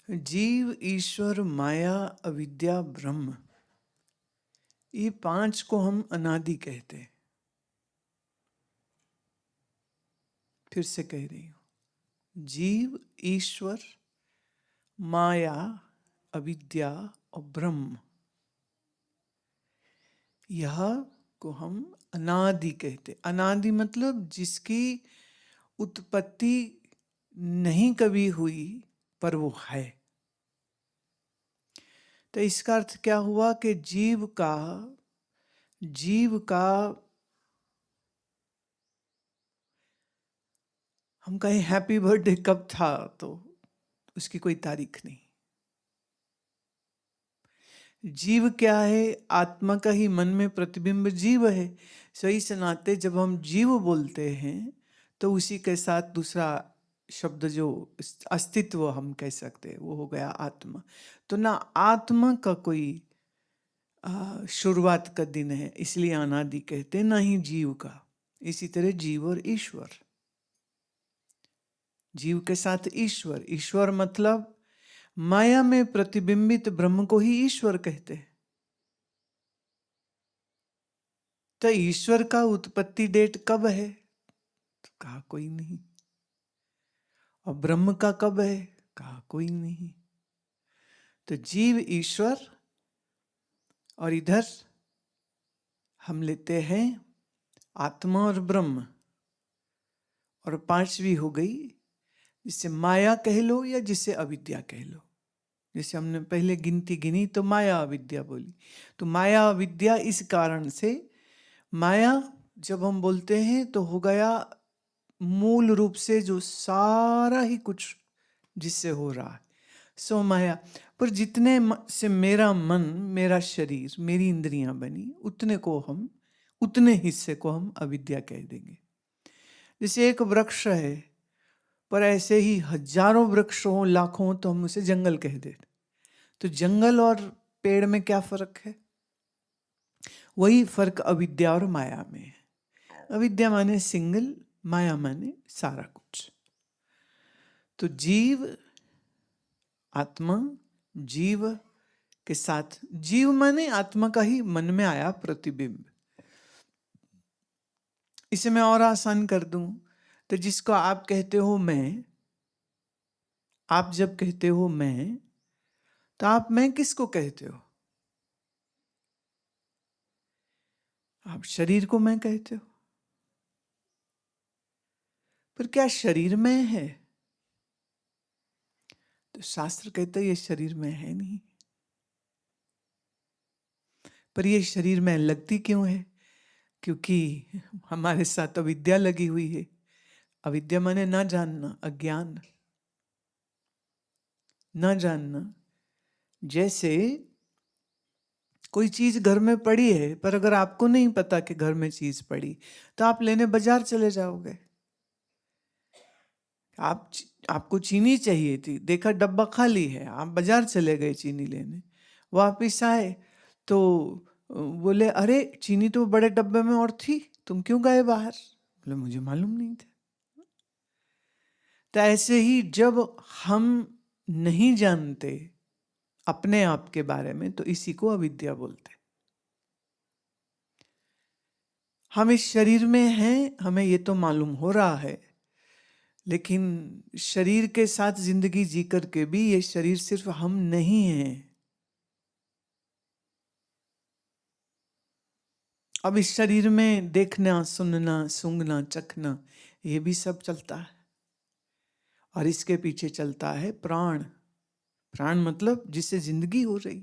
जीव, ईश्वर, माया, अविद्या, ब्रह्म, ये पांच को हम अनादि कहते हैं। फिर से कह रही हूं, जीव, ईश्वर, माया, अविद्या और ब्रह्म, यह को हम अनादि कहते। अनादि मतलब जिसकी उत्पत्ति नहीं कभी हुई पर वो है। तो इसका अर्थ क्या हुआ कि जीव का हम कहें हैप्पी बर्थडे कब था तो उसकी कोई तारीख नहीं। जीव क्या है? आत्मा का ही मन में प्रतिबिंब जीव है। सही से नाते जब हम जीव बोलते हैं तो उसी के साथ दूसरा शब्द जो अस्तित्व हम कह सकते हैं वो हो गया आत्मा। तो ना आत्मा का कोई शुरुआत का दिन है इसलिए अनादि कहते, ना ही जीव का। इसी तरह जीव और ईश्वर, जीव के साथ ईश्वर, ईश्वर मतलब माया में प्रतिबिंबित ब्रह्म को ही ईश्वर कहते हैं। तो ईश्वर का उत्पत्ति डेट कब है? तो कहा कोई नहीं। और ब्रह्म का कब है? कहा कोई नहीं। तो जीव, ईश्वर, और इधर हम लेते हैं आत्मा और ब्रह्म, और पांचवी हो गई जिसे माया कह लो या जिसे अविद्या कह लो। जैसे हमने पहले गिनती गिनी तो माया अविद्या बोली। तो माया अविद्या इस कारण से, माया जब हम बोलते हैं तो हो गया मूल रूप से जो सारा ही कुछ जिससे हो रहा है सो माया। पर जितने से मेरा मन, मेरा शरीर, मेरी इंद्रियां बनी उतने हिस्से को हम अविद्या कह देंगे। जैसे एक वृक्ष है पर ऐसे ही हजारों वृक्ष हों, लाखों हों, तो हम उसे जंगल कह देते। तो जंगल और पेड़ में क्या फर्क है? वही फर्क अविद्या और माया में है। अविद्या माने सिंगल, माया माने सारा कुछ। तो जीव, आत्मा, जीव के साथ, जीव माने आत्मा का ही मन में आया प्रतिबिंब। इसे मैं और आसान कर दूं तो जिसको आप कहते हो मैं, आप जब कहते हो मैं, तो आप मैं किसको कहते हो? आप शरीर को मैं कहते हो। पर क्या शरीर में है? तो शास्त्र कहता है ये शरीर में है नहीं। पर ये शरीर में लगती क्यों है? क्योंकि हमारे साथ अविद्या लगी हुई है। अविद्या माने ना जानना, अज्ञान, ना जानना। जैसे कोई चीज घर में पड़ी है पर अगर आपको नहीं पता कि घर में चीज पड़ी तो आप लेने बाजार चले जाओगे। आपको चीनी चाहिए थी, देखा डब्बा खाली है, आप बाजार चले गए चीनी लेने, वापिस आए तो बोले अरे चीनी तो बड़े डब्बे में और थी, तुम क्यों गए बाहर? बोले मुझे मालूम नहीं था। तो ऐसे ही जब हम नहीं जानते अपने आप के बारे में तो इसी को अविद्या बोलते। हम इस शरीर में हैं, हमें ये तो मालूम हो रहा है, लेकिन शरीर के साथ जिंदगी जी करके भी ये शरीर सिर्फ हम नहीं हैं। अब इस शरीर में देखना, सुनना, सूंघना, चखना, ये भी सब चलता है। और इसके पीछे चलता है प्राण। प्राण मतलब जिससे जिंदगी हो रही।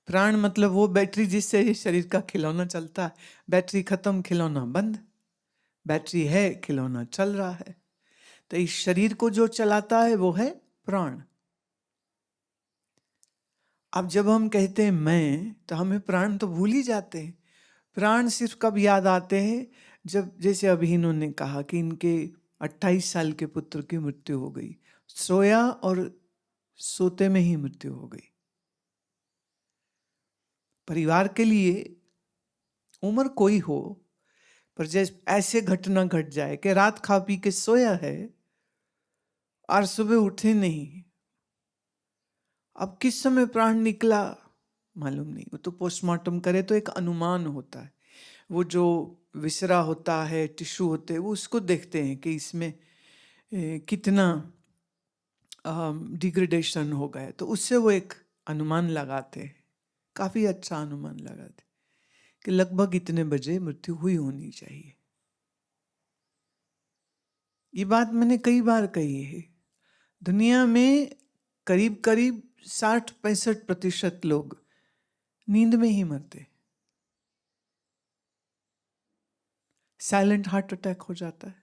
प्राण मतलब वो बैटरी जिससे ये शरीर का खिलौना चलता है। बैटरी खत्म, खिलौना बंद। बैटरी है, खिलौना चल रहा है। तो इस शरीर को जो चलाता है वो है प्राण। अब जब हम कहते हैं मैं, तो हमें प्राण तो भूल ही जाते हैं। प्राण सिर्फ कब याद आते हैं? जब, जैसे अभी इन्होंने कहा कि इनके 28 साल के पुत्र की मृत्यु हो गई, सोया और सोते में ही मृत्यु हो गई। परिवार के लिए उम्र कोई हो, पर जैसे ऐसे घटना घट जाए कि रात खा पी के सोया है और सुबह उठे नहीं। अब किस समय प्राण निकला मालूम नहीं। वो तो पोस्टमार्टम करे तो एक अनुमान होता है, वो जो विसरा होता है, टिश्यू होते हैं, वो उसको देखते हैं कि इसमें कितना डिग्रेडेशन हो गया, तो उससे वो एक अनुमान लगाते हैं, काफी अच्छा अनुमान लगाते कि लगभग इतने बजे मृत्यु हुई होनी चाहिए। ये बात मैंने कई बार कही है। दुनिया में करीब करीब 60-65% लोग नींद में ही मरते, साइलेंट हार्ट अटैक हो जाता है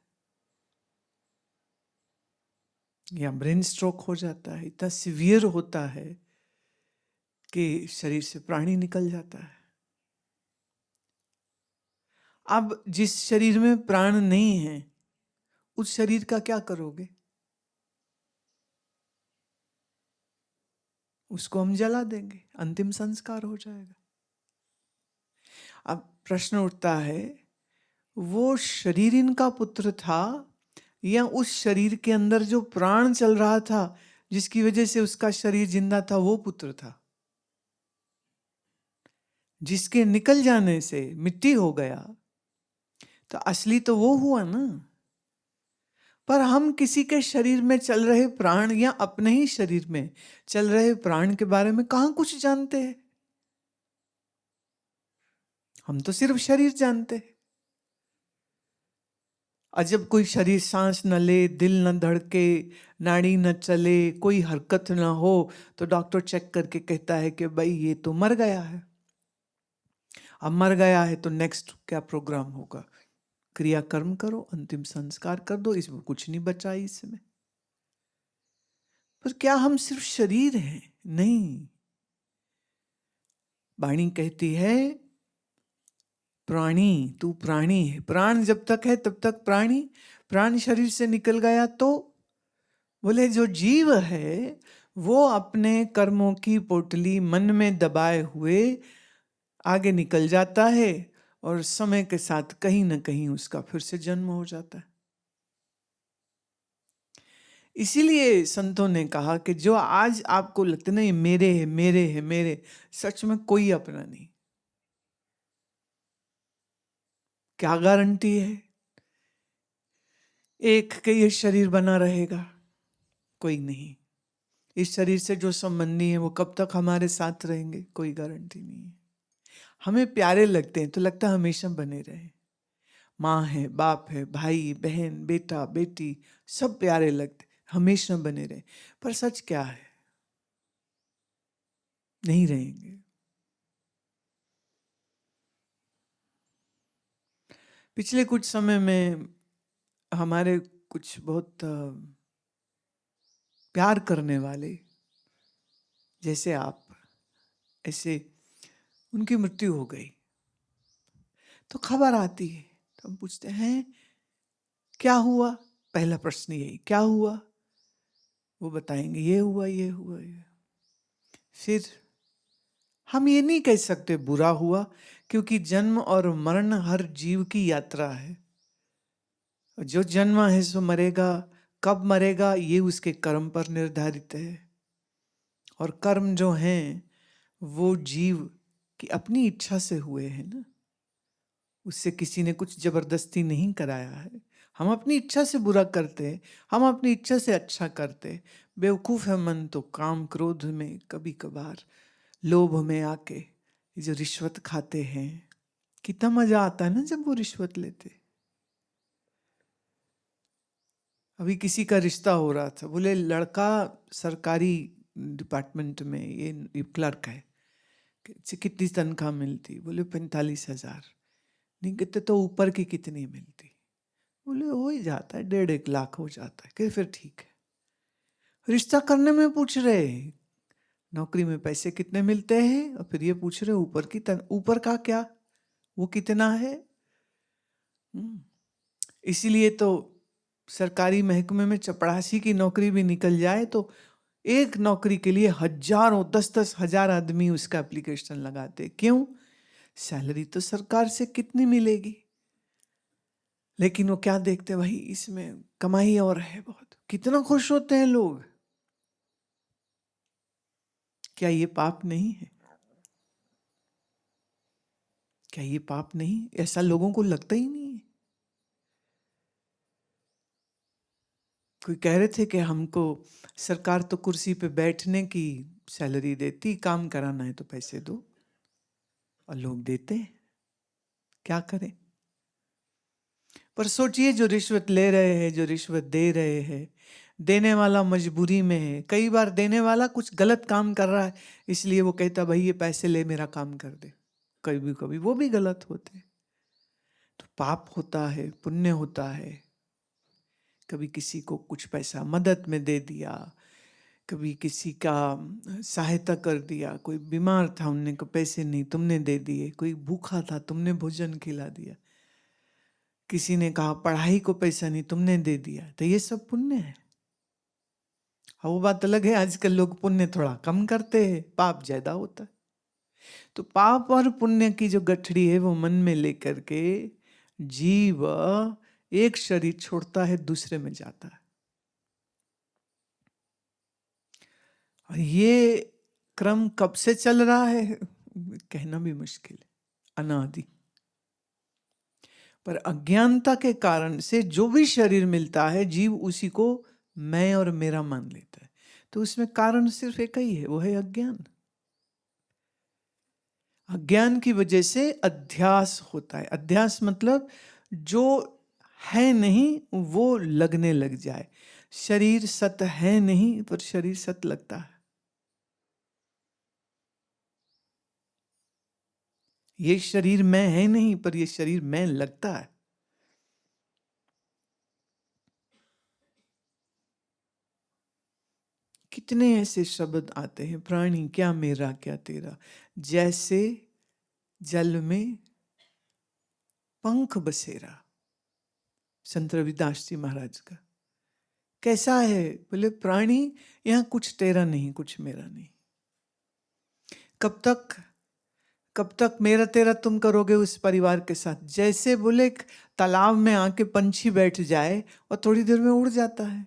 या ब्रेन स्ट्रोक हो जाता है, इतना सीवियर होता है कि शरीर से प्राण ही निकल जाता है। अब जिस शरीर में प्राण नहीं है उस शरीर का क्या करोगे? उसको हम जला देंगे, अंतिम संस्कार हो जाएगा। अब प्रश्न उठता है, वो शरीर इनका पुत्र था या उस शरीर के अंदर जो प्राण चल रहा था जिसकी वजह से उसका शरीर जिंदा था वो पुत्र था? जिसके निकल जाने से मिट्टी हो गया तो असली तो वो हुआ ना। पर हम किसी के शरीर में चल रहे प्राण या अपने ही शरीर में चल रहे प्राण के बारे में कहां कुछ जानते हैं। हम तो सिर्फ शरीर जानते हैं। और जब कोई शरीर सांस न ले, दिल न धड़के, नाड़ी न चले, कोई हरकत न हो, तो डॉक्टर चेक करके कहता है कि भाई ये तो मर गया है। अब मर गया है तो नेक्स्ट क्या प्रोग्राम होगा? क्रियाकर्म करो, अंतिम संस्कार कर दो, इसमें कुछ नहीं बचा इसमें। पर क्या हम सिर्फ शरीर हैं? नहीं। वाणी कहती है प्राणी, तू प्राणी है। प्राण जब तक है तब तक प्राणी, प्राण शरीर से निकल गया तो बोले जो जीव है वो अपने कर्मों की पोटली मन में दबाए हुए आगे निकल जाता है और समय के साथ कहीं ना कहीं उसका फिर से जन्म हो जाता है। इसीलिए संतों ने कहा कि जो आज आपको लगता नहीं मेरे है मेरे है मेरे, सच में कोई अपना नहीं। क्या गारंटी है एक के ये शरीर बना रहेगा? कोई नहीं। इस शरीर से जो संबंधी है वो कब तक हमारे साथ रहेंगे? कोई गारंटी नहीं है। हमें प्यारे लगते हैं तो लगता है हमेशा बने रहे। माँ है, बाप है, भाई बहन, बेटा बेटी, सब प्यारे लगते, हमेशा बने रहे। पर सच क्या है? नहीं रहेंगे। पिछले कुछ समय में हमारे कुछ बहुत प्यार करने वाले, जैसे आप, ऐसे उनकी मृत्यु हो गई तो खबर आती है, तो हम पूछते हैं क्या हुआ? पहला प्रश्न यही, क्या हुआ? वो बताएंगे ये हुआ ये हुआ ये। फिर हम ये नहीं कह सकते बुरा हुआ, क्योंकि जन्म और मरण हर जीव की यात्रा है। जो जन्मा है सो मरेगा, कब मरेगा ये उसके कर्म पर निर्धारित है। और कर्म जो हैं वो जीव की अपनी इच्छा से हुए हैं ना, उससे किसी ने कुछ जबरदस्ती नहीं कराया है। हम अपनी इच्छा से बुरा करते, हम अपनी इच्छा से अच्छा करते। बेवकूफ है मन तो काम क्रोध में, कभी कभार लोभ में आके ये जो रिश्वत खाते हैं, कितना मजा आता है ना जब वो रिश्वत लेते। अभी किसी का रिश्ता हो रहा था, बोले लड़का सरकारी डिपार्टमेंट में ये क्लर्क है, कितनी तनख्वाह मिलती? बोले 45,000। नहीं कहते तो ऊपर की कितनी मिलती? बोले हो ही जाता है, 1.5 लाख हो जाता है। फिर ठीक है। रिश्ता करने में पूछ रहे नौकरी में पैसे कितने मिलते हैं, और फिर ये पूछ रहे ऊपर की ऊपर का क्या, वो कितना है? इसीलिए तो सरकारी महकमे में चपरासी की नौकरी भी निकल जाए तो एक नौकरी के लिए हजारों 10-10 हजार आदमी उसका एप्लीकेशन लगाते। क्यों? सैलरी तो सरकार से कितनी मिलेगी, लेकिन वो क्या देखते, भाई इसमें कमाई और है बहुत, कितना खुश होते हैं लोग। क्या ये पाप नहीं है? क्या ये पाप नहीं? ऐसा लोगों को लगता ही नहीं है। कोई कह रहे थे कि हमको सरकार तो कुर्सी पे बैठने की सैलरी देती, काम कराना है तो पैसे दो, और लोग देते हैं। क्या करें? पर सोचिए, जो रिश्वत ले रहे हैं, जो रिश्वत दे रहे हैं, देने वाला मजबूरी में है। कई बार देने वाला कुछ गलत काम कर रहा है, इसलिए वो कहता भाई ये पैसे ले, मेरा काम कर दे। कभी कभी वो भी गलत होते हैं। तो पाप होता है, पुण्य होता है। कभी किसी को कुछ पैसा मदद में दे दिया, कभी किसी का सहायता कर दिया। कोई बीमार था, उनने को पैसे नहीं, तुमने दे दिए। कोई भूखा था, तुमने भोजन खिला दिया। किसी ने कहा पढ़ाई को पैसा नहीं, तुमने दे दिया। तो ये सब पुण्य है। हाँ, वो बात अलग है, आजकल लोग पुण्य थोड़ा कम करते हैं, पाप ज्यादा होता है। तो पाप और पुण्य की जो गठड़ी है वो मन में लेकर के जीव एक शरीर छोड़ता है, दूसरे में जाता है। और ये क्रम कब से चल रहा है कहना भी मुश्किल है, अनादि। पर अज्ञानता के कारण से जो भी शरीर मिलता है, जीव उसी को मैं और मेरा मान लेता है। तो उसमें कारण सिर्फ एक ही है, वो है अज्ञान। अज्ञान की वजह से अध्यास होता है। अध्यास मतलब जो है नहीं वो लगने लग जाए। शरीर सत है नहीं, पर शरीर सत लगता है। ये शरीर मैं है नहीं, पर ये शरीर मैं लगता है। कितने ऐसे शब्द आते हैं, प्राणी क्या मेरा क्या तेरा, जैसे जल में पंख बसेरा। संत रविदास जी महाराज का कैसा है? बोले प्राणी यहां कुछ तेरा नहीं, कुछ मेरा नहीं। कब तक, कब तक मेरा तेरा तुम करोगे उस परिवार के साथ? जैसे बोले तालाब में आके पंछी बैठ जाए और थोड़ी देर में उड़ जाता है।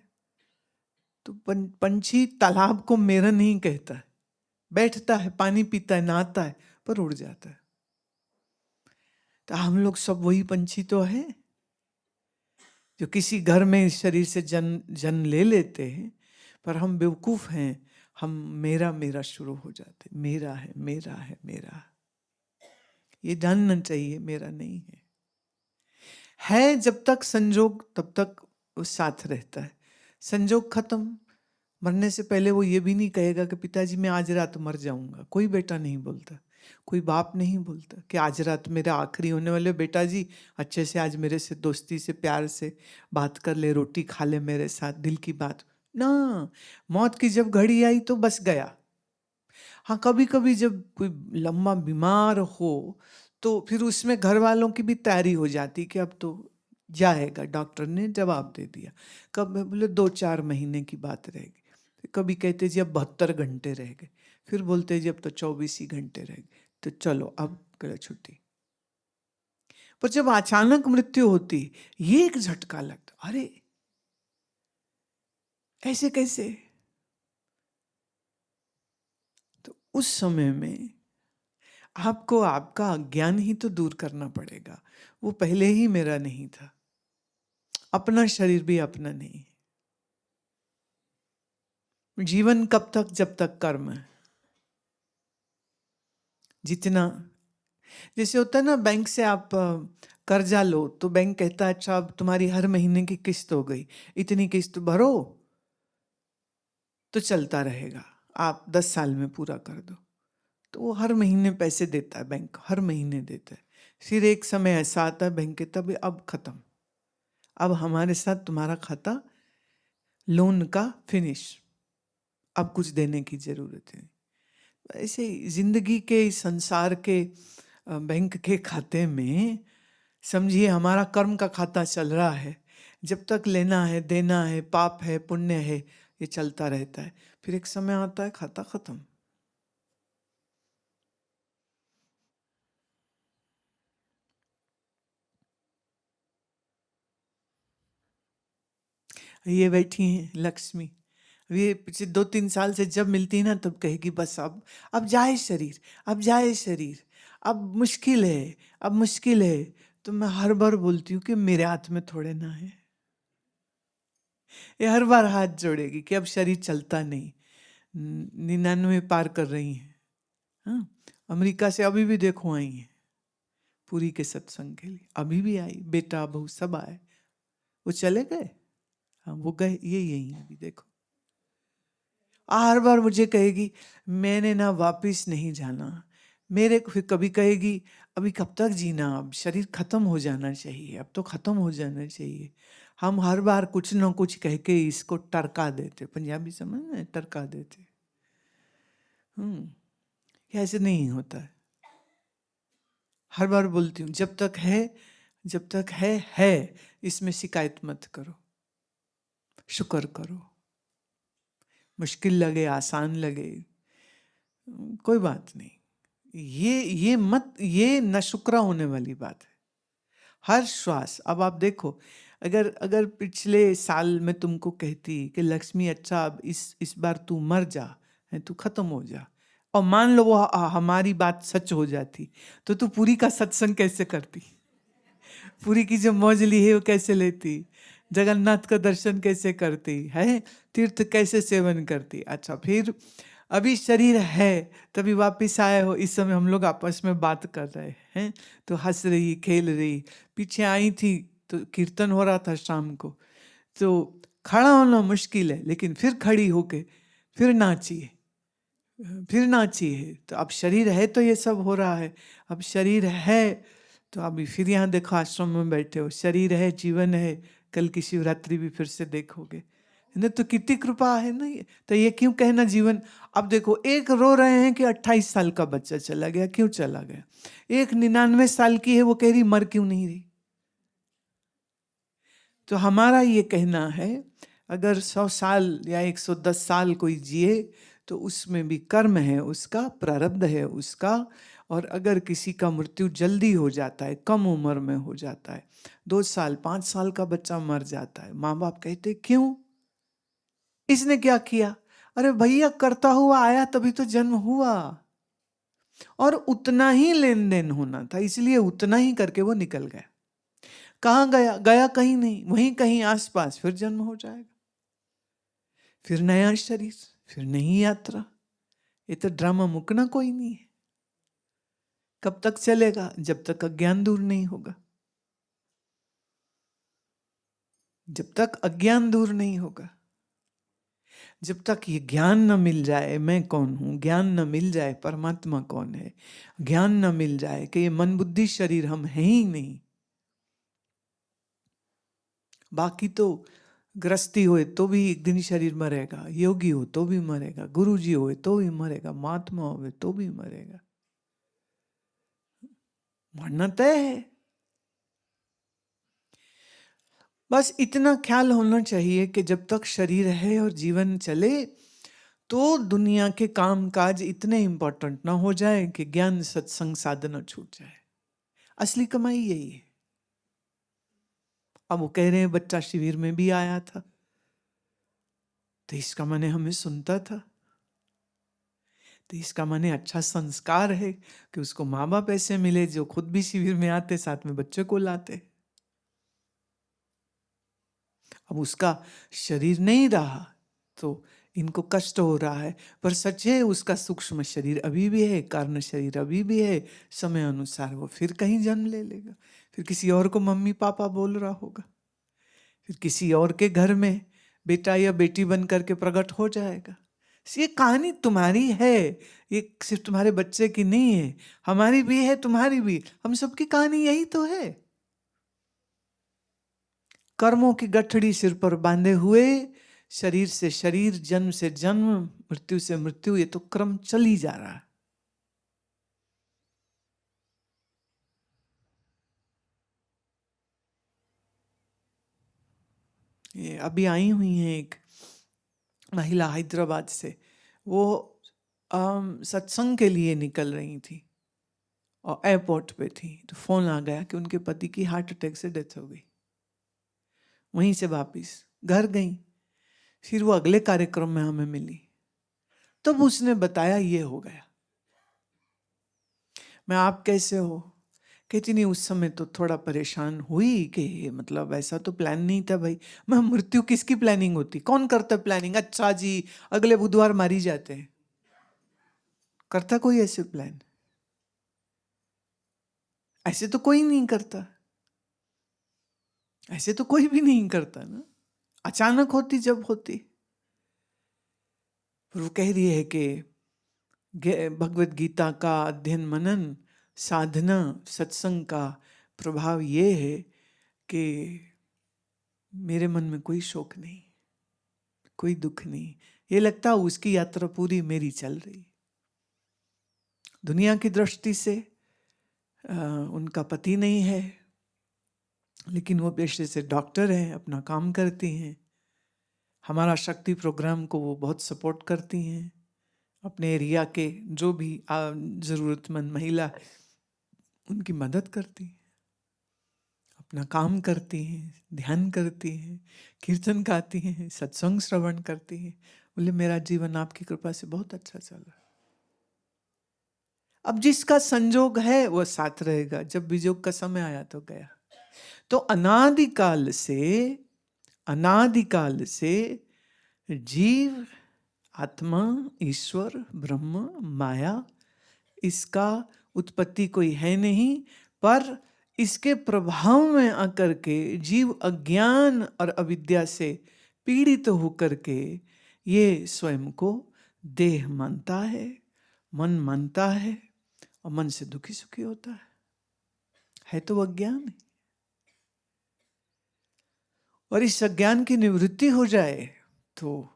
तो पंछी तालाब को मेरा नहीं कहता है, बैठता है, पानी पीता है, नहाता है, पर उड़ जाता है। तो हम लोग सब वही पंछी तो है जो किसी घर में इस शरीर से जन्म ले लेते हैं, पर हम बेवकूफ हैं। हम मेरा मेरा शुरू हो जाते, मेरा है मेरा है मेरा। ये जानना चाहिए मेरा नहीं है जब तक संजोग तब तक वो साथ रहता है। संजोग खत्म, मरने से पहले वो ये भी नहीं कहेगा कि पिताजी मैं आज रात मर जाऊंगा। कोई बेटा नहीं बोलता, कोई बाप नहीं बोलता कि आज रात मेरा आखिरी होने वाले, बेटा जी अच्छे से आज मेरे से दोस्ती से प्यार से बात कर ले, रोटी खा ले मेरे साथ, दिल की बात ना। मौत की जब घड़ी आई तो बस गया। हाँ, कभी कभी जब कोई लंबा बीमार हो तो फिर उसमें घर वालों की भी तैयारी हो जाती कि अब तो जाएगा, डॉक्टर ने जवाब दे दिया। कब? बोले 2-4 महीने की बात रहेगी। कभी कहते जी अब 72 घंटे रह गए, फिर बोलते जी अब तो 24 ही घंटे रह गए, तो चलो अब करो छुट्टी। पर जब अचानक मृत्यु होती, ये एक झटका लगता, अरे ऐसे कैसे? तो उस समय में आपको आपका अज्ञान ही तो दूर करना पड़ेगा। वो पहले ही मेरा नहीं था, अपना शरीर भी अपना नहीं। जीवन कब तक? जब तक कर्म है। जितना, जैसे होता है ना, बैंक से आप कर्जा लो तो बैंक कहता है अच्छा अब तुम्हारी हर महीने की किस्त हो गई, इतनी किस्त भरो तो चलता रहेगा, आप 10 साल में पूरा कर दो। तो वो हर महीने पैसे देता है, बैंक हर महीने देता है। फिर एक समय ऐसा आता है बैंक कहता है अब खत्म, अब हमारे साथ तुम्हारा खाता लोन का फिनिश, अब कुछ देने की जरूरत है। ऐसे ही जिंदगी के, इस संसार के बैंक के खाते में समझिए हमारा कर्म का खाता चल रहा है। जब तक लेना है, देना है, पाप है, पुण्य है, ये चलता रहता है। फिर एक समय आता है खाता खत्म। ये बैठी हैं लक्ष्मी, ये पिछले 2-3 साल से जब मिलती है ना तब कहेगी बस अब जाए शरीर, अब जाए शरीर, अब मुश्किल है, अब मुश्किल है। तो मैं हर बार बोलती हूँ कि मेरे हाथ में थोड़े ना है। ये हर बार हाथ जोड़ेगी कि अब शरीर चलता नहीं, 99 पार कर रही हैं। हाँ, अमेरिका से अभी भी देखो आई हैं पूरी के सत्संग के लिए, अभी भी आई, बेटा बहू सब आए, वो चले गए। हाँ वो गए, ये यही है अभी देखो। हर बार मुझे कहेगी मैंने ना वापिस नहीं जाना, मेरे फिर कभी कहेगी अभी कब तक जीना, अब शरीर खत्म हो जाना चाहिए, अब तो खत्म हो जाना चाहिए। हम हर बार कुछ ना कुछ कह के इसको टरका देते, पंजाबी समझ में, टरका देते। ऐसे नहीं होता है। हर बार बोलती हूँ जब तक है, जब तक है, इसमें शिकायत मत करो, शुक्र करो। मुश्किल लगे आसान लगे कोई बात नहीं, ये मत, ये न शुक्रा होने वाली बात है। हर श्वास, अब आप देखो, अगर पिछले साल मैं तुमको कहती कि लक्ष्मी अच्छा अब इस बार तू मर जा, है तू खत्म हो जा, और मान लो वो हमारी बात सच हो जाती, तो तू पूरी का सत्संग कैसे करती, पूरी की जो मौज ली है वो कैसे लेती, जगन्नाथ का दर्शन कैसे करती है, तीर्थ कैसे सेवन करती। अच्छा फिर अभी शरीर है, तभी वापस आए हो, इस समय हम लोग आपस में बात कर रहे हैं, तो हंस रही खेल रही। पीछे आई थी तो कीर्तन हो रहा था शाम को, तो खड़ा होना मुश्किल है, लेकिन फिर खड़ी होके फिर नाचिए, फिर नाचिए। तो अब शरीर है तो ये सब हो रहा है, अब शरीर है तो अभी फिर यहाँ देखो आश्रम में बैठे हो, शरीर है, जीवन है, कल की शिवरात्रि भी फिर से देखोगे ना, तो कितनी कृपा है ना ये। तो ये क्यों कहना जीवन। अब देखो एक रो रहे हैं कि 28 साल का बच्चा चला गया, क्यों चला गया। एक 99 साल की है, वो कह रही मर क्यों नहीं रही। तो हमारा ये कहना है अगर 100 साल या 110 साल कोई जिए तो उसमें भी कर्म है उसका, प्रारब्ध है उसका। और अगर किसी का मृत्यु जल्दी हो जाता है, कम उम्र में हो जाता है, 2 साल 5 साल का बच्चा मर जाता है, माँ बाप कहते क्यों, इसने क्या किया। अरे भैया करता हुआ आया तभी तो जन्म हुआ, और उतना ही लेन देन होना था, इसलिए उतना ही करके वो निकल गया। कहाँ गया, गया कहीं नहीं, वहीं कहीं आसपास, फिर जन्म हो जाएगा, फिर नया शरीर, फिर नई यात्रा। ये तो ड्रामा मुकना कोई नहीं है। कब तक चलेगा, जब तक अज्ञान दूर नहीं होगा, जब तक अज्ञान दूर नहीं होगा, जब तक ये ज्ञान न मिल जाए मैं कौन हूं, ज्ञान न मिल जाए परमात्मा कौन है, ज्ञान न मिल जाए कि ये मन बुद्धि शरीर हम हैं ही नहीं। बाकी तो गृहस्थी होए तो भी एक दिन शरीर मरेगा, योगी हो तो भी मरेगा, गुरु जी होए तो भी मरेगा, महात्मा होए तो भी मरेगा, मरना तय है। बस इतना ख्याल होना चाहिए कि जब तक शरीर है और जीवन चले तो दुनिया के काम काज इतने इंपॉर्टेंट ना हो जाए कि ज्ञान सत्संग साधना छूट जाए। असली कमाई यही है। अब वो कह रहे हैं बच्चा शिविर में भी आया था, तो इसका माने हमें सुनता था, तो इसका माने अच्छा संस्कार है कि उसको माँ बाप ऐसे मिले जो खुद भी शिविर में आते, साथ में बच्चे को लाते। अब उसका शरीर नहीं रहा तो इनको कष्ट हो रहा है, पर सच है उसका सूक्ष्म शरीर अभी भी है, कारण शरीर अभी भी है। समय अनुसार वो फिर कहीं जन्म ले लेगा, फिर किसी और को मम्मी पापा बोल रहा होगा, फिर किसी और के घर में बेटा या बेटी बन करके प्रकट हो जाएगा। ये कहानी तुम्हारी है, ये सिर्फ तुम्हारे बच्चे की नहीं है, हमारी भी है, तुम्हारी भी, हम सबकी कहानी यही तो है। कर्मों की गठड़ी सिर पर बांधे हुए, शरीर से शरीर, जन्म से जन्म, मृत्यु से मृत्यु, ये तो क्रम चल ही जा रहा है। ये अभी आई हुई हैं एक महिला हैदराबाद से, वो सत्संग के लिए निकल रही थी और एयरपोर्ट पे थी, तो फोन आ गया कि उनके पति की हार्ट अटैक से डेथ हो गई। वहीं से वापिस घर गई, फिर वो अगले कार्यक्रम में हमें मिली, तब उसने बताया ये हो गया। मैं आप कैसे हो? कहती नहीं, उस समय तो थोड़ा परेशान हुई कि मतलब ऐसा तो प्लान नहीं था भाई। मैं, मृत्यु किसकी प्लानिंग होती? कौन करता प्लानिंग? अच्छा जी, अगले बुधवार मारी जाते हैं, करता कोई ऐसे प्लान? ऐसे तो कोई नहीं करता, ऐसे तो कोई भी नहीं करता ना। अचानक होती जब होती। पर वो कह रही है कि भगवत गीता का अध्ययन मनन साधना सत्संग का प्रभाव ये है कि मेरे मन में कोई शोक नहीं, कोई दुख नहीं। ये लगता है उसकी यात्रा पूरी मेरी चल रही। दुनिया की दृष्टि से उनका पति नहीं है, लेकिन वो पेशे से डॉक्टर हैं, अपना काम करती हैं। हमारा शक्ति प्रोग्राम को वो बहुत सपोर्ट करती हैं। अपने एरिया के जो भी ज़रूरतमंद महिला है, उनकी मदद करती हैं, अपना काम करती हैं, ध्यान करती हैं, कीर्तन गाती हैं, सत्संग श्रवण करती हैं। बोले मेरा जीवन आपकी कृपा से बहुत अच्छा चल रहा है। अब जिसका संजोग है वो साथ रहेगा, जब विजोग का समय आया तो गया। तो अनादिकाल से जीव, आत्मा, ईश्वर, ब्रह्म, माया, इसका उत्पत्ति कोई है नहीं, पर इसके प्रभाव में आकर के जीव अज्ञान और अविद्या से पीड़ित होकर के ये स्वयं को देह मानता है, मन मानता है, और मन से दुखी सुखी होता है तो अज्ञान है। और इस अज्ञान की निवृत्ति हो जाए तो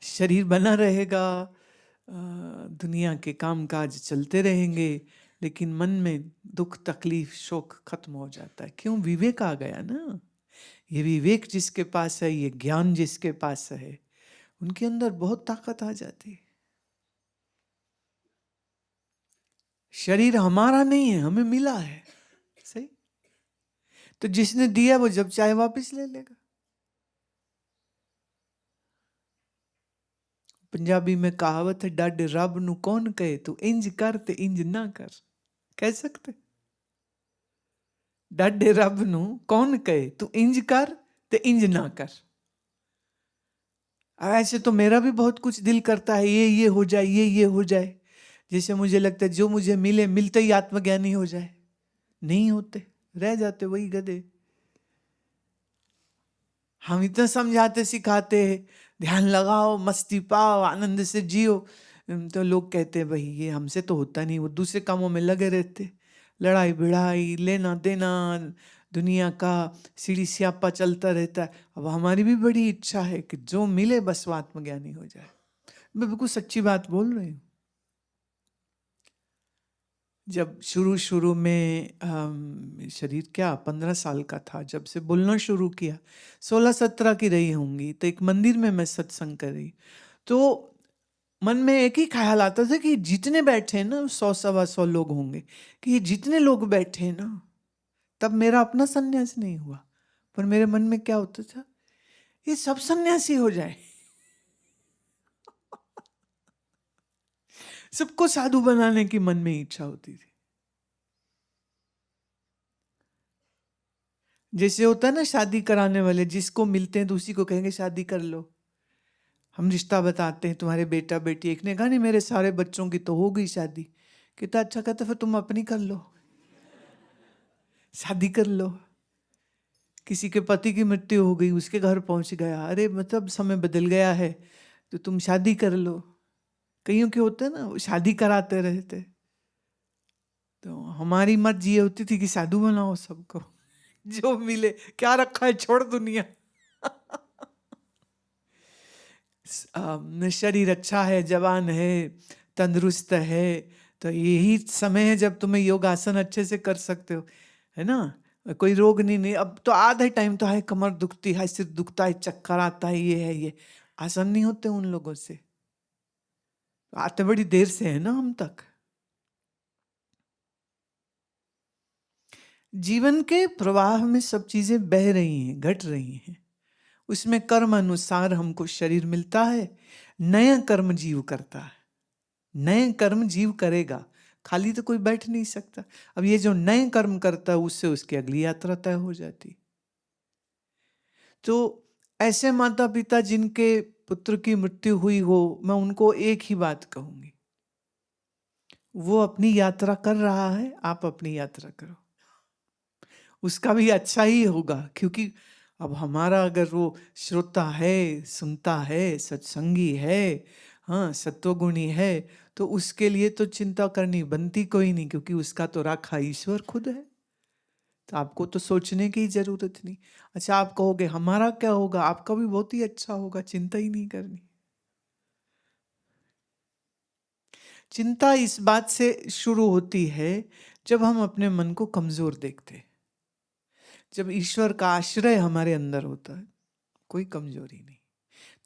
शरीर बना रहेगा, दुनिया के काम काज चलते रहेंगे, लेकिन मन में दुख तकलीफ शोक खत्म हो जाता है। क्यों? विवेक आ गया ना। ये विवेक जिसके पास है, ये ज्ञान जिसके पास है, उनके अंदर बहुत ताकत आ जाती है। शरीर हमारा नहीं है, हमें मिला है, सही। तो जिसने दिया वो जब चाहे वापस ले लेगा। पंजाबी में कहावत है, डाडे रब नू कौन कहे तू इंज कर ते इंज ना कर। कह सकते? डाडे रब नू कौन कहे तू इंज कर ते इंज ना कर। ऐसे तो मेरा भी बहुत कुछ दिल करता है, ये हो जाए, ये हो जाए। जैसे मुझे लगता है जो मुझे मिले, मिलते ही आत्मज्ञानी हो जाए। नहीं होते, रह जाते वही गधे। हम इतना समझाते सिखाते, ध्यान लगाओ, मस्ती पाओ, आनंद से जियो, तो लोग कहते हैं भाई ये हमसे तो होता नहीं। वो दूसरे कामों में लगे रहते, लड़ाई भिड़ाई, लेना देना, दुनिया का सीढ़ी स्यापा चलता रहता है। अब हमारी भी बड़ी इच्छा है कि जो मिले बस वो आत्मज्ञानी हो जाए। मैं बिल्कुल सच्ची बात बोल रही हूँ। जब शुरू में शरीर क्या 15 साल का था, जब से बोलना शुरू किया, 16-17 की रही होंगी, तो एक मंदिर में मैं सत्संग कर रही, तो मन में एक ही ख्याल आता था कि जितने बैठे हैं ना, 100-125 लोग होंगे, कि ये जितने लोग बैठे हैं ना, तब मेरा अपना सन्यास नहीं हुआ, पर मेरे मन में क्या होता था, ये सब सन्यासी हो जाए, सबको साधु बनाने की मन में इच्छा होती थी। जैसे होता है ना, शादी कराने वाले जिसको मिलते हैं तो उसी को कहेंगे शादी कर लो। हम रिश्ता बताते हैं, तुम्हारे बेटा बेटी, एक ने कहा नहीं मेरे सारे बच्चों की तो हो गई शादी। कितना अच्छा, कहता फिर तुम अपनी कर लो, शादी कर लो। किसी के पति की मृत्यु हो गई, उसके घर पहुंच गया, अरे मतलब समय बदल गया है तो तुम शादी कर लो। कईयों के होते हैं ना, वो शादी कराते रहते। तो हमारी मर्जी ये होती थी कि साधु बनाओ सबको, जो मिले, क्या रखा है, छोड़ दुनिया। शरीर अच्छा है, जवान है, तंदुरुस्त है, तो यही समय है जब तुम्हें योगासन अच्छे से कर सकते हो, है ना। कोई रोग नहीं। अब तो आधे टाइम तो है कमर दुखती है, सिर दुखता है, चक्कर आता है, ये है, ये आसन नहीं होते उन लोगों से। आते बड़ी देर से है ना हम तक। जीवन के प्रवाह में सब चीजें बह रही हैं, घट रही हैं, उसमें कर्म अनुसार हमको शरीर मिलता है, नया कर्म जीव करता है। नए कर्म जीव करेगा, खाली तो कोई बैठ नहीं सकता। अब ये जो नए कर्म करता है उससे उसकी अगली यात्रा तय हो जाती। तो ऐसे माता पिता जिनके पुत्र की मृत्यु हुई हो, मैं उनको एक ही बात कहूंगी, वो अपनी यात्रा कर रहा है, आप अपनी यात्रा करो, उसका भी अच्छा ही होगा। क्योंकि अब हमारा अगर वो श्रोता है, सुनता है, सत्संगी है, हाँ सत्वगुणी है, तो उसके लिए तो चिंता करनी बनती कोई नहीं, क्योंकि उसका तो राखा ईश्वर खुद है। तो आपको तो सोचने की जरूरत नहीं। अच्छा, आप कहोगे हमारा क्या होगा, आपका भी बहुत ही अच्छा होगा, चिंता ही नहीं करनी। चिंता इस बात से शुरू होती है जब हम अपने मन को कमजोर देखते हैं। जब ईश्वर का आश्रय हमारे अंदर होता है, कोई कमजोरी नहीं।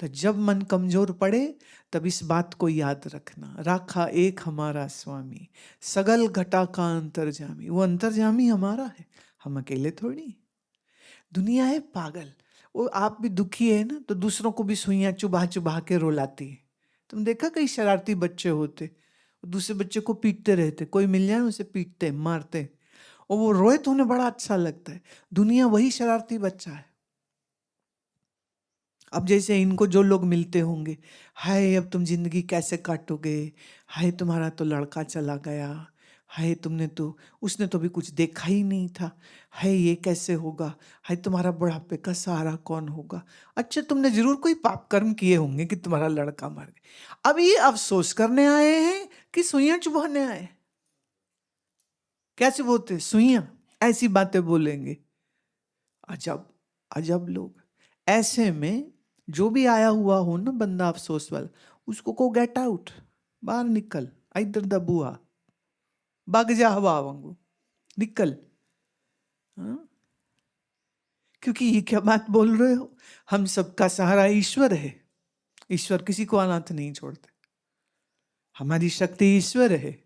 तो जब मन कमजोर पड़े तब इस बात को याद रखना, राखा एक हमारा स्वामी, सगल घटा का अंतर्जामी। वो अंतर्जामी हमारा है, हम अकेले थोड़ी। दुनिया है पागल। वो आप भी दुखी है ना, तो दूसरों को भी सुइयां चुभा चुभा के रुलाती है। तुम देखा कई शरारती बच्चे होते, दूसरे बच्चे को पीटते रहते, कोई मिल जाए उसे पीटते मारते, और वो रोए तो उन्हें बड़ा अच्छा लगता है। दुनिया वही शरारती बच्चा है। अब जैसे इनको जो लोग मिलते होंगे, हाय अब तुम जिंदगी कैसे काटोगे, हाय तुम्हारा तो लड़का चला गया, हाय तुमने तो, उसने तो भी कुछ देखा ही नहीं था, हाय ये कैसे होगा, हाय तुम्हारा बुढ़ापे का सहारा कौन होगा। अच्छा, तुमने जरूर कोई पाप कर्म किए होंगे कि तुम्हारा लड़का मर गया। अब ये अफसोस करने आए हैं कि सुइयां चुभाने आए। क्या चुभोते सुइयां, ऐसी बातें बोलेंगे। अजब अजब लोग। ऐसे में जो भी आया हुआ हो ना बंदा अफसोस वाला, उसको को गेट आउट, बाहर निकल, इधर द बुआ, भाग जा हवा वांगू, निकल। हाँ? क्योंकि ये क्या बात बोल रहे हो, हम सबका सहारा ईश्वर है। ईश्वर किसी को अनाथ नहीं छोड़ते, हमारी शक्ति ईश्वर है।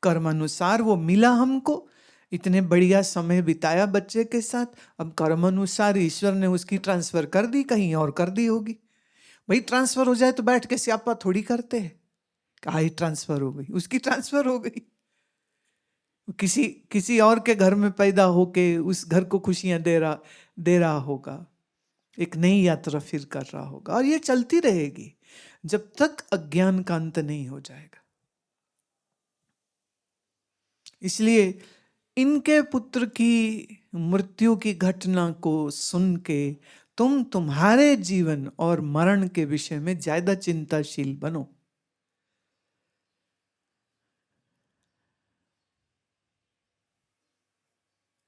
कर्म अनुसार वो मिला हमको, इतने बढ़िया समय बिताया बच्चे के साथ, अब कर्म अनुसार ईश्वर ने उसकी ट्रांसफर कर दी, कहीं और कर दी होगी। भाई ट्रांसफर हो जाए तो बैठ के स्यापा थोड़ी करते हैं, कहा ही ट्रांसफर हो गई, उसकी ट्रांसफर हो गई। किसी किसी और के घर में पैदा होके उस घर को खुशियां दे रहा होगा, एक नई यात्रा फिर कर रहा होगा, और ये चलती रहेगी जब तक अज्ञान का अंत नहीं हो जाएगा। इसलिए इनके पुत्र की मृत्यु की घटना को सुन के तुम तुम्हारे जीवन और मरण के विषय में ज्यादा चिंताशील बनो।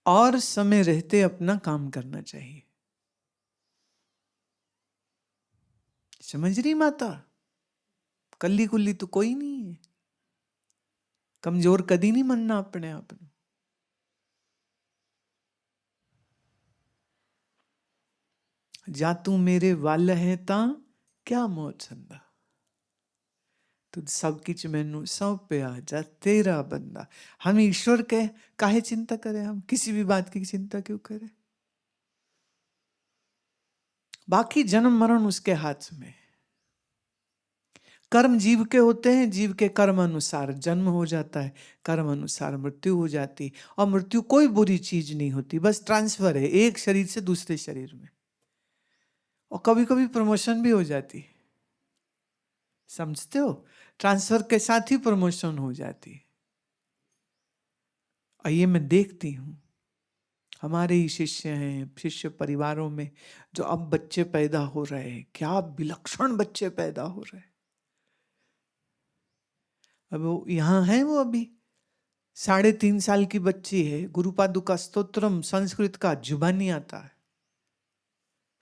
और समय रहते अपना काम करना चाहिए। समझ रही माता, कल्ली कुल्ली तो कोई नहीं है, कमजोर कदी नहीं मनना अपने आप ਨੂੰ। जा तू मेरे वल है ता क्या मौत संदा, तुझ सब किच मैनू सौंपया जा तेरा बंदा। हम ईश्वर के काहे चिंता करें, हम किसी भी बात की चिंता क्यों करें। बाकी जन्म मरण उसके हाथ में। कर्म जीव के होते हैं, जीव के कर्म अनुसार जन्म हो जाता है, कर्म अनुसार मृत्यु हो जाती। और मृत्यु कोई बुरी चीज नहीं होती, बस ट्रांसफर है एक शरीर से दूसरे शरीर में। और कभी कभी प्रमोशन भी हो जाती, समझते हो, ट्रांसफर के साथ ही प्रमोशन हो जाती। और ये मैं देखती हूं हमारे ही शिष्य हैं, शिष्य परिवारों में जो अब बच्चे पैदा हो रहे हैं, क्या विलक्षण बच्चे पैदा हो रहे हैं। अब वो यहाँ है, वो अभी 3.5 साल की बच्ची है, गुरुपादुका स्तोत्रम संस्कृत का जुबानी आता है।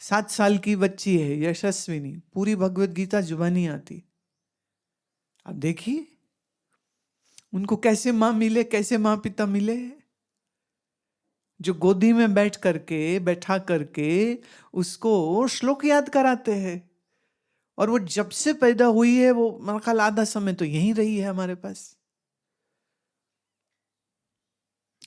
7 साल की बच्ची है यशस्विनी, पूरी भगवत गीता जुबानी आती। अब देखिए उनको कैसे माँ मिले, कैसे माँ पिता मिले, जो गोदी में बैठा करके उसको श्लोक याद कराते हैं। और वो जब से पैदा हुई है, वो मेरा ख्याल आधा समय तो यहीं रही है हमारे पास।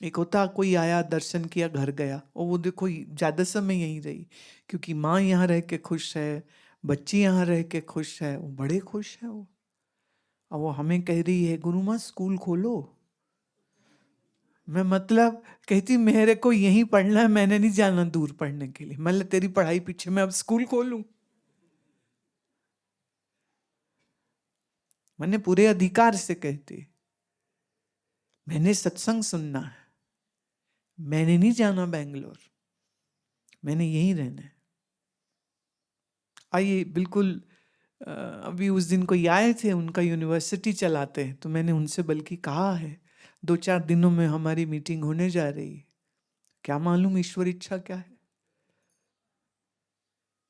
एक होता कोई आया, दर्शन किया, घर गया, और वो देखो ज्यादा समय यहीं रही, क्योंकि माँ यहाँ रह के खुश है, बच्ची यहाँ रह के खुश है, वो बड़े खुश है वो। अब वो हमें कह रही है गुरु माँ स्कूल खोलो। मैं मतलब कहती मेरे को यहीं पढ़ना है, मैंने नहीं जाना दूर पढ़ने के लिए। मतलब तेरी पढ़ाई पीछे मैं अब स्कूल खोलूं? मैंने पूरे अधिकार से कहती, मैंने सत्संग सुनना है, मैंने नहीं जाना बेंगलोर, मैंने यहीं रहना है। आइए बिल्कुल अभी उस दिन कोई आए थे, उनका यूनिवर्सिटी चलाते हैं, तो मैंने उनसे बल्कि कहा है 2-4 दिनों में हमारी मीटिंग होने जा रही है, क्या मालूम ईश्वर इच्छा क्या है।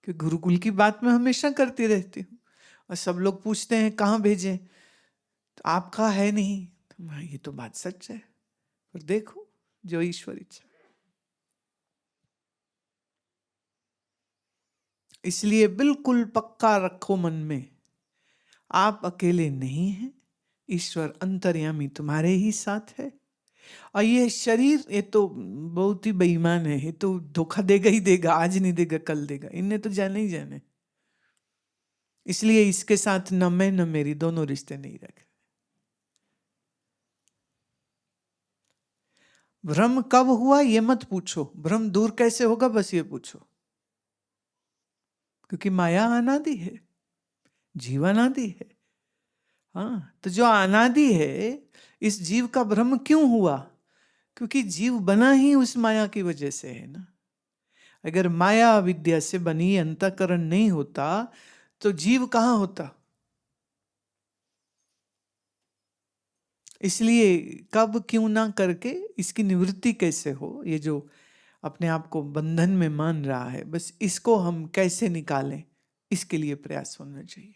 कि गुरुकुल की बात मैं हमेशा करती रहती हूँ, और सब लोग पूछते हैं कहाँ भेजें, तो आपका है नहीं, तो ये तो बात सच है, पर देखो जो ईश्वर इच्छा। इसलिए बिल्कुल पक्का रखो मन में, आप अकेले नहीं हैं, ईश्वर अंतर्यामी तुम्हारे ही साथ है। और ये शरीर, ये तो बहुत ही बेईमान है, ये तो धोखा देगा ही देगा, आज नहीं देगा कल देगा, इन्हें तो जाने ही जाने। इसलिए इसके साथ न मैं न मेरी, दोनों रिश्ते नहीं रखे। भ्रम कब हुआ ये मत पूछो, भ्रम दूर कैसे होगा बस ये पूछो। क्योंकि माया अनादि है, जीवन अनादि है। हाँ, तो जो अनादि है, इस जीव का भ्रम क्यों हुआ? क्योंकि जीव बना ही उस माया की वजह से है ना। अगर माया विद्या से बनी अंतःकरण नहीं होता तो जीव कहां होता? इसलिए कब क्यों ना करके इसकी निवृत्ति कैसे हो, ये जो अपने आप को बंधन में मान रहा है, बस इसको हम कैसे निकालें, इसके लिए प्रयास होना चाहिए।